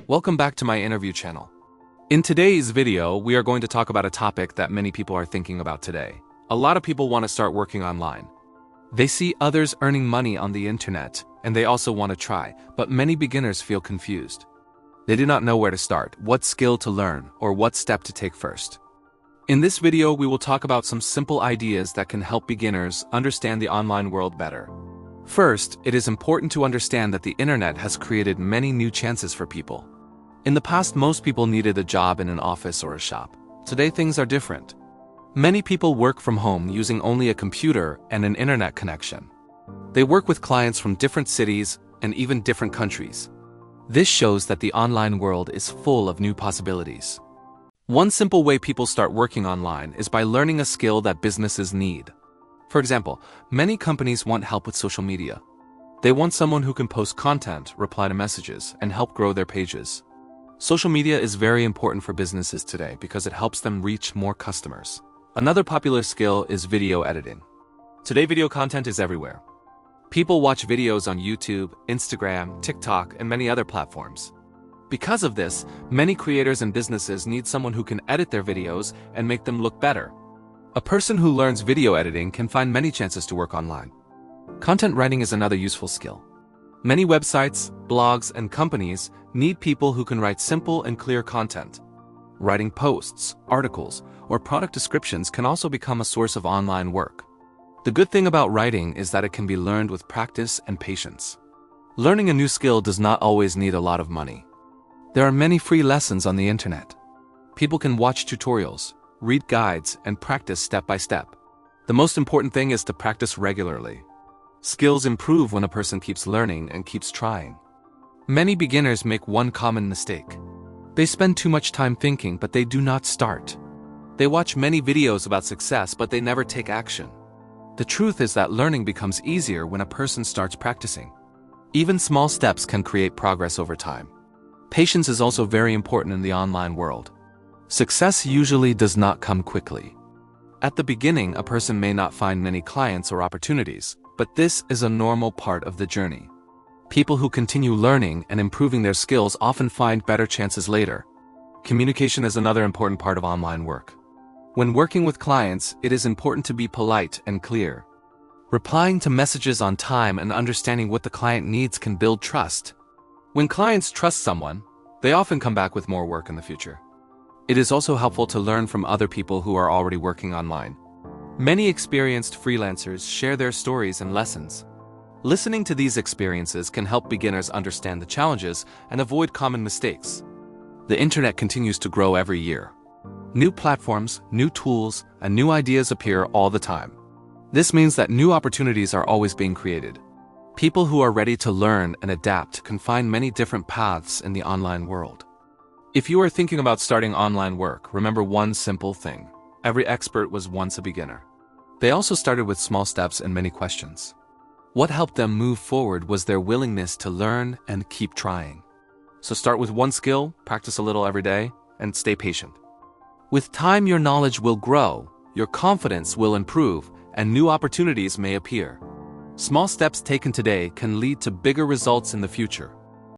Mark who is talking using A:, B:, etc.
A: Welcome back to my interview channel. In today's video, we are going to talk about a topic that many people are thinking about today. A lot of people want to start working online. They see others earning money on the internet, and they also want to try, but many beginners feel confused. They do not know where to start, what skill to learn, or what step to take first. In this video, we will talk about some simple ideas that can help beginners understand the online world better. First, it is important to understand that the internet has created many new chances for people. In the past, most people needed a job in an office or a shop. Today, things are different. Many people work from home using only a computer and an internet connection. They work with clients from different cities and even different countries. This shows that the online world is full of new possibilities. One simple way people start working online is by learning a skill that businesses need. For example, many companies want help with social media. They want someone who can post content, reply to messages, and help grow their pages. Social media is very important for businesses today because it helps them reach more customers. Another popular skill is video editing. Today, video content is everywhere. People watch videos on YouTube, Instagram, TikTok, and many other platforms. Because of this, many creators and businesses need someone who can edit their videos and make them look better. A person who learns video editing can find many chances to work online. Content writing is another useful skill. Many websites, blogs, and companies need people who can write simple and clear content. Writing posts, articles, or product descriptions can also become a source of online work. The good thing about writing is that it can be learned with practice and patience. Learning a new skill does not always need a lot of money. There are many free lessons on the internet. People can watch tutorials, read guides, and practice step by step. The most important thing is to practice regularly. Skills improve when a person keeps learning and keeps trying. Many beginners make one common mistake. They spend too much time thinking, but they do not start. They watch many videos about success, but they never take action. The truth is that learning becomes easier when a person starts practicing. Even small steps can create progress over time. Patience is also very important in the online world. Success usually does not come quickly. At the beginning, a person may not find many clients or opportunities, but this is a normal part of the journey. People who continue learning and improving their skills often find better chances later. Communication is another important part of online work. When working with clients, it is important to be polite and clear. Replying to messages on time and understanding what the client needs can build trust. When clients trust someone, they often come back with more work in the future. It is also helpful to learn from other people who are already working online. Many experienced freelancers share their stories and lessons. Listening to these experiences can help beginners understand the challenges and avoid common mistakes. The internet continues to grow every year. New platforms, new tools, and new ideas appear all the time. This means that new opportunities are always being created. People who are ready to learn and adapt can find many different paths in the online world. If you are thinking about starting online work, remember one simple thing. Every expert was once a beginner. They also started with small steps and many questions. What helped them move forward was their willingness to learn and keep trying. So start with one skill, practice a little every day, and stay patient. With time, your knowledge will grow, your confidence will improve, and new opportunities may appear. Small steps taken today can lead to bigger results in the future.